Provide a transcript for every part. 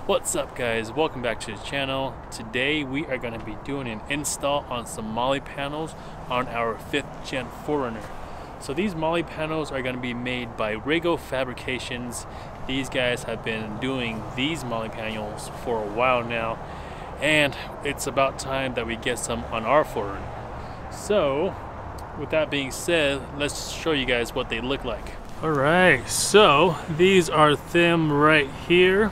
What's up guys, welcome back to the channel. Today we are going to be doing an install on some MOLLE panels on our 5th gen 4Runner. So these MOLLE panels are going to be made by Rego Fabrications. These guys have been doing these MOLLE panels for a while now, and it's about time that we get some on our 4Runner. So with that being said, let's show you guys what they look like. Alright, so these are them right here.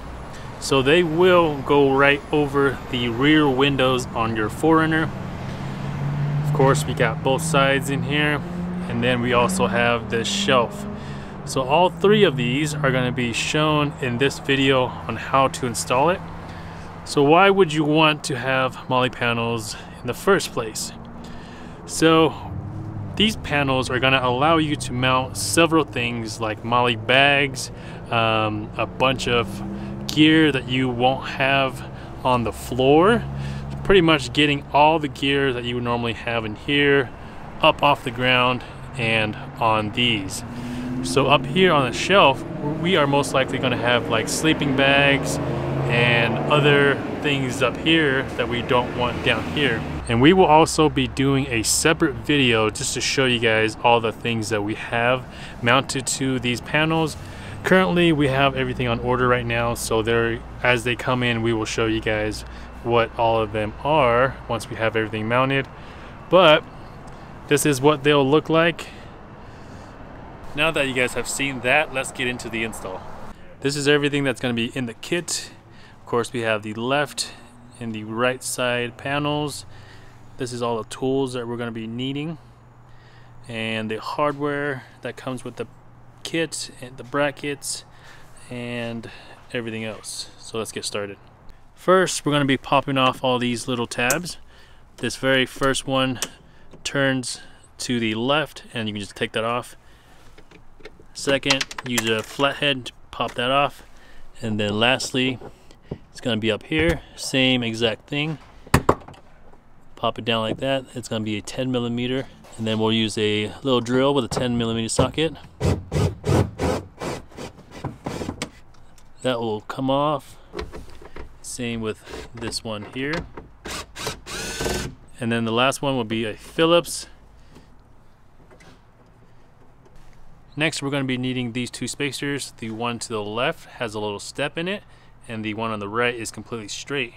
So they will go right over the rear windows on your 4Runner. Of course, we got both sides in here, and then we also have this shelf. So all three of these are going to be shown in this video on how to install it. So why would you want to have MOLLE panels in the first place? So these panels are going to allow you to mount several things like MOLLE bags, a bunch of gear that you won't have on the floor. Pretty much getting all the gear that you would normally have in here up off the ground and on these. So up here on the shelf, we are most likely going to have like sleeping bags and other things up here that we don't want down here. And we will also be doing a separate video just to show you guys all the things that we have mounted to these panels. Currently we have everything on order right now, so as they come in we will show you guys what all of them are once we have everything mounted. But this is what they'll look like. Now that you guys have seen that, let's get into the install. This is everything that's going to be in the kit. Of course, we have the left and the right side panels. This is all the tools that we're going to be needing, and the hardware that comes with the kit and the brackets and everything else. So let's get started. First, we're going to be popping off all these little tabs. This very first one turns to the left and you can just take that off. Second, use a flathead to pop that off. And then lastly, it's going to be up here, same exact thing. Pop it down like that. It's going to be a 10mm, and then we'll use a little drill with a 10mm socket. That will come off. Same with this one here. And then the last one will be a Phillips. Next, we're going to be needing these two spacers. The one to the left has a little step in it, and the one on the right is completely straight.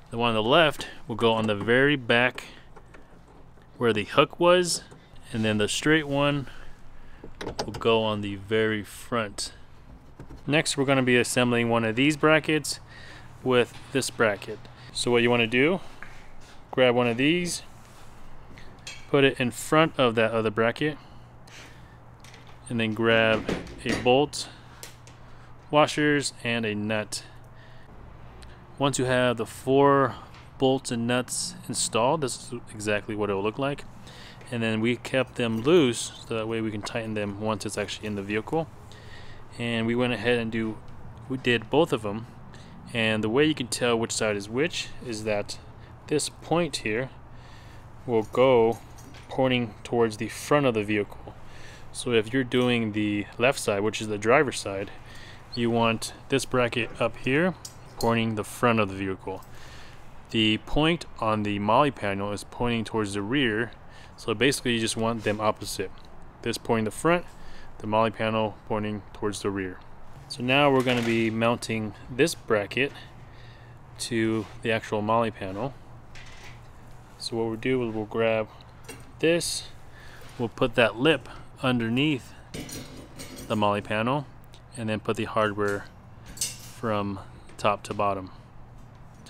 The one on the left will go on the very back where the hook was, and then the straight one will go on the very front. Next, we're going to be assembling one of these brackets with this bracket. So what you want to do, grab one of these, put it in front of that other bracket, and then grab a bolt, washers, and a nut. Once you have the 4 bolts and nuts installed, this is exactly what it will look like. And then we kept them loose so that way we can tighten them once it's actually in the vehicle. And we went ahead and we did both of them. And the way you can tell which side is which is that this point here will go pointing towards the front of the vehicle. So if you're doing the left side, which is the driver's side, you want this bracket up here pointing the front of the vehicle. The point on the MOLLE panel is pointing towards the rear, so basically you just want them opposite. This pointing the front, the MOLLE panel pointing towards the rear. So now we're going to be mounting this bracket to the actual MOLLE panel. So what we'll do is we'll grab this, we'll put that lip underneath the MOLLE panel, and then put the hardware from top to bottom.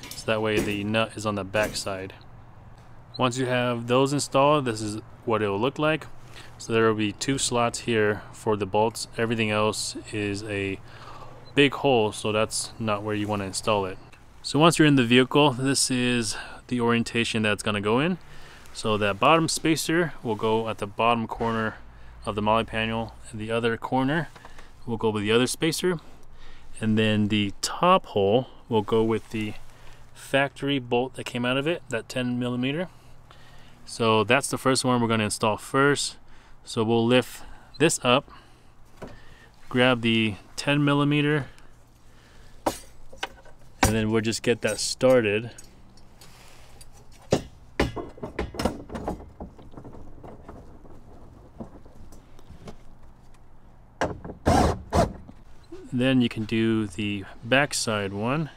So that way the nut is on the back side. Once you have those installed, this is what it will look like. So there will be 2 slots here for the bolts. Everything else is a big hole, so that's not where you want to install it. So once you're in the vehicle, this is the orientation that's going to go in. So that bottom spacer will go at the bottom corner of the MOLLE panel, and the other corner will go with the other spacer. And then the top hole will go with the factory bolt that came out of it, that 10mm. So that's the first one we're going to install first. So we'll lift this up, grab the 10mm, and And then we'll just get that started. Then you can do the backside one.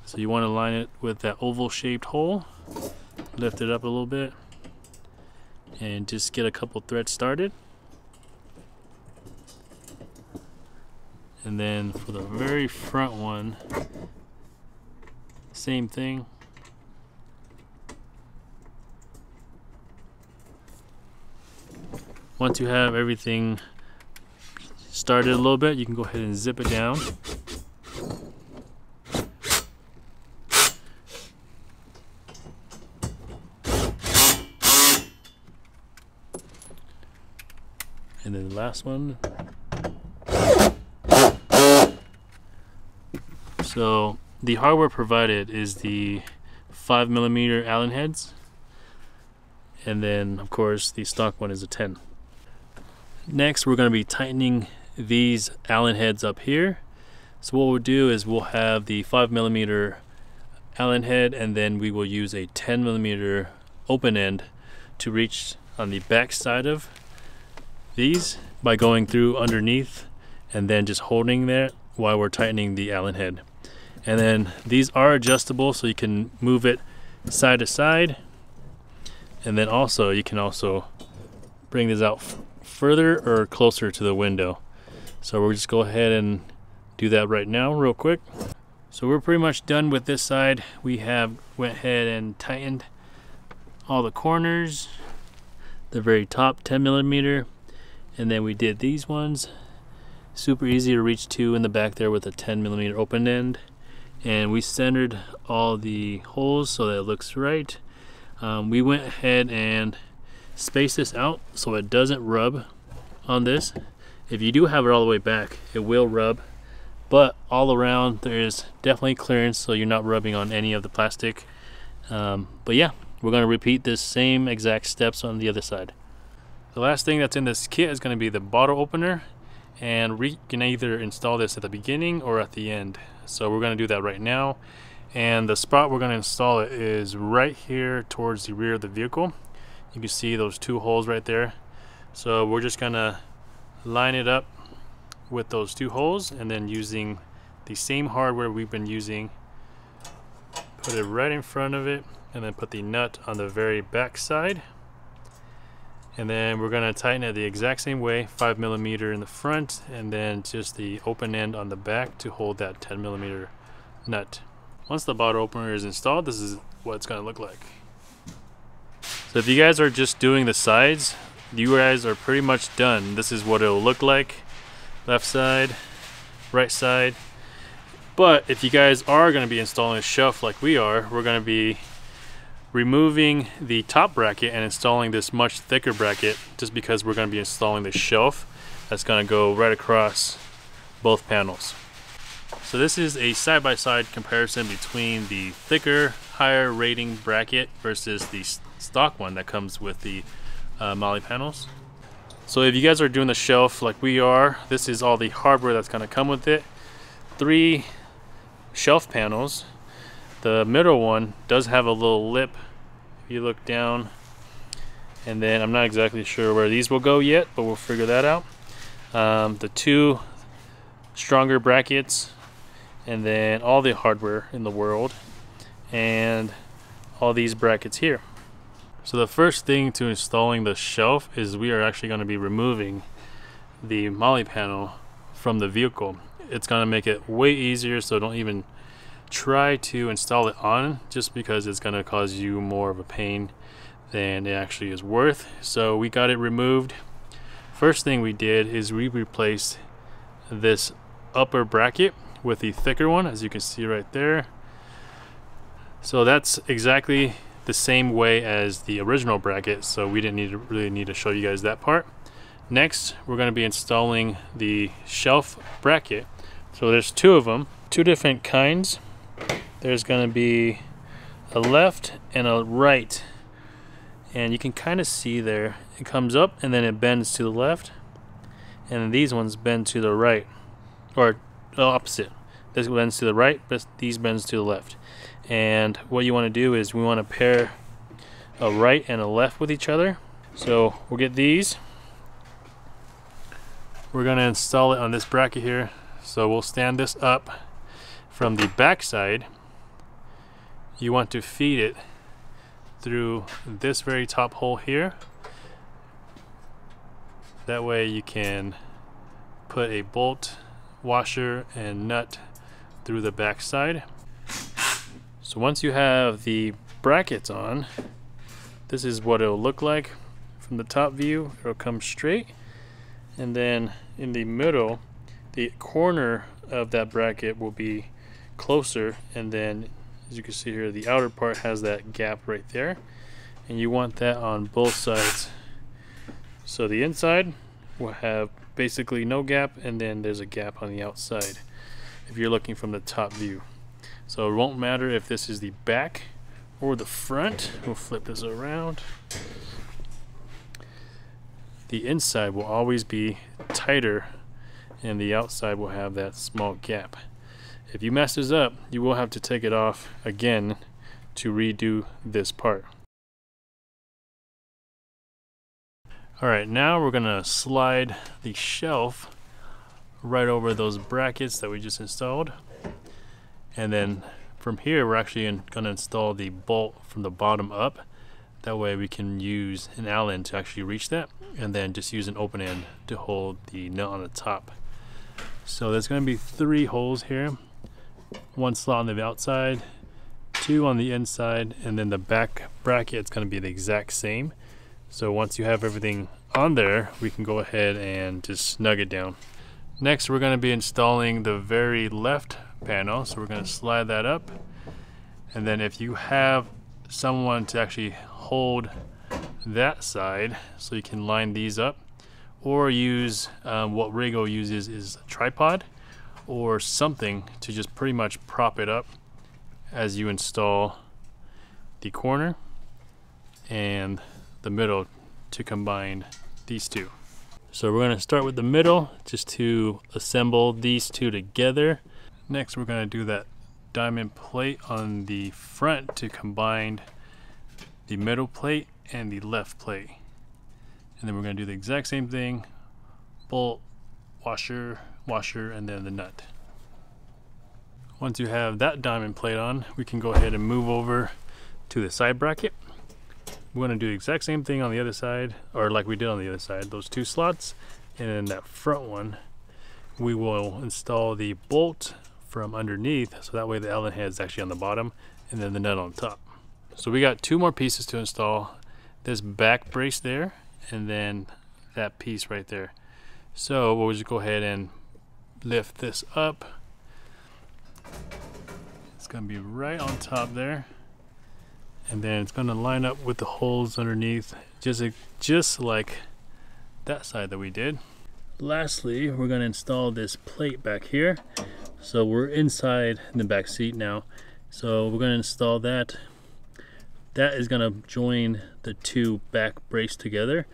So you want to line it with that oval shaped hole, lift it up a little bit, and just get a couple threads started. And then for the very front one, same thing. Once you have everything started a little bit, you can go ahead and zip it down. And then the last one. So the hardware provided is the 5mm Allen heads, and then of course the stock one is a 10. Next we're going to be tightening these Allen heads up here. So what we'll do is we'll have the 5mm Allen head, and then we will use a 10mm open end to reach on the back side of these by going through underneath and then just holding there while we're tightening the Allen head. And then these are adjustable, so you can move it side to side, and then also you can also bring this out further or closer to the window. So we'll just go ahead and do that right now real quick. So we're pretty much done with this side. We have went ahead and tightened all the corners, the very top 10mm, and then we did these ones. Super easy to reach to in the back there with a 10mm open end. And we centered all the holes so that it looks right. We went ahead and spaced this out so it doesn't rub on this. If you do have it all the way back, it will rub, but all around there is definitely clearance, so you're not rubbing on any of the plastic. But yeah, we're going to repeat this same exact steps on the other side. The last thing that's in this kit is going to be the bottle opener, and we can either install this at the beginning or at the end. So we're going to do that right now, and the spot we're going to install it is right here towards the rear of the vehicle. You can see those two holes right there. So we're just going to line it up with those two holes, and then using the same hardware we've been using, put it right in front of it, and then put the nut on the very back side. And then we're going to tighten it the exact same way, 5mm in the front, and then just the open end on the back to hold that 10mm nut. Once the bottle opener is installed, this is what it's going to look like. So if you guys are just doing the sides, you guys are pretty much done. This is what it'll look like. Left side, right side. But if you guys are going to be installing a shelf like we are, we're going to be removing the top bracket and installing this much thicker bracket, just because we're going to be installing the shelf that's going to go right across both panels. So this is a side-by-side comparison between the thicker, higher rating bracket versus the stock one that comes with the MOLLE panels. So if you guys are doing the shelf like we are, this is all the hardware that's going to come with it. 3 shelf panels. The middle one does have a little lip if you look down, and then I'm not exactly sure where these will go yet, but we'll figure that out. The 2 stronger brackets, and then all the hardware in the world, and all these brackets here. So the first thing to installing the shelf is we are actually going to be removing the MOLLE panel from the vehicle. It's going to make it way easier, so don't even try to install it on, just because it's going to cause you more of a pain than it actually is worth. So we got it removed. First thing we did is we replaced this upper bracket with the thicker one, as you can see right there. So that's exactly the same way as the original bracket, so we didn't really need to show you guys that part. Next, we're going to be installing the shelf bracket. So there's 2 of them, 2 different kinds. There's going to be a left and a right, and you can kind of see there it comes up and then it bends to the left, and then these ones bend to the right, or the opposite, This bends to the right, but these bends to the left. And what you want to do is we want to pair a right and a left with each other. So we'll get these. We're going to install it on this bracket here. So we'll stand this up from the back side. You want to feed it through this very top hole here. That way you can put a bolt, washer, and nut through the back side. So once you have the brackets on, this is what it'll look like from the top view. It'll come straight, and then in the middle, the corner of that bracket will be closer, and then as you can see here, the outer part has that gap right there, and you want that on both sides. So the inside will have basically no gap, and then there's a gap on the outside if you're looking from the top view. So it won't matter if this is the back or the front. We'll flip this around. The inside will always be tighter, and the outside will have that small gap. If you mess this up, you will have to take it off again to redo this part. Alright, now we're gonna slide the shelf right over those brackets that we just installed. And then from here, we're actually gonna install the bolt from the bottom up. That way we can use an Allen to actually reach that, and then just use an open end to hold the nut on the top. So there's gonna be 3 holes here. 1 slot on the outside, 2 on the inside, and then the back bracket is gonna be the exact same. So once you have everything on there, we can go ahead and just snug it down. Next, we're gonna be installing the very left panel. So we're gonna slide that up. And then if you have someone to actually hold that side, so you can line these up, or use what Rego uses is a tripod or something to just pretty much prop it up as you install the corner and the middle to combine these two. So we're going to start with the middle just to assemble these two together. Next we're going to do that diamond plate on the front to combine the middle plate and the left plate. And then we're going to do the exact same thing, bolt, washer, and then the nut. Once you have that diamond plate on, we can go ahead and move over to the side bracket. We're going to do the exact same thing on the other side, or like we did on the other side, those 2 slots, and then that front one we will install the bolt from underneath, so that way the Allen head is actually on the bottom and then the nut on top. So we got 2 more pieces to install, this back brace there and then that piece right there. So we'll just go ahead and lift this up. It's going to be right on top there, and then it's going to line up with the holes underneath, just like that side that we did. Lastly, we're going to install this plate back here. So we're inside in the back seat now, so we're going to install that. That is going to join the 2 back brace together,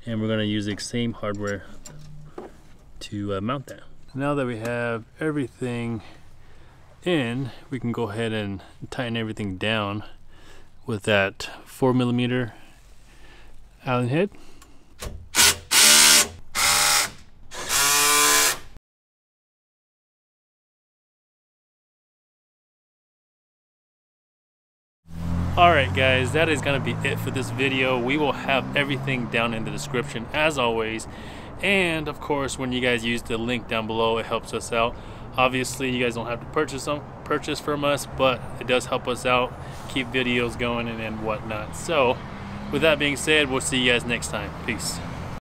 and we're going to use the same hardware to mount that. Now that we have everything in, we can go ahead and tighten everything down with that 4mm Allen head. Alright guys, that is going to be it for this video. We will have everything down in the description as always, and of course when you guys use the link down below, it helps us out. Obviously you guys don't have to purchase from us, but it does help us out, keep videos going and whatnot. So with that being said, we'll see you guys next time. Peace.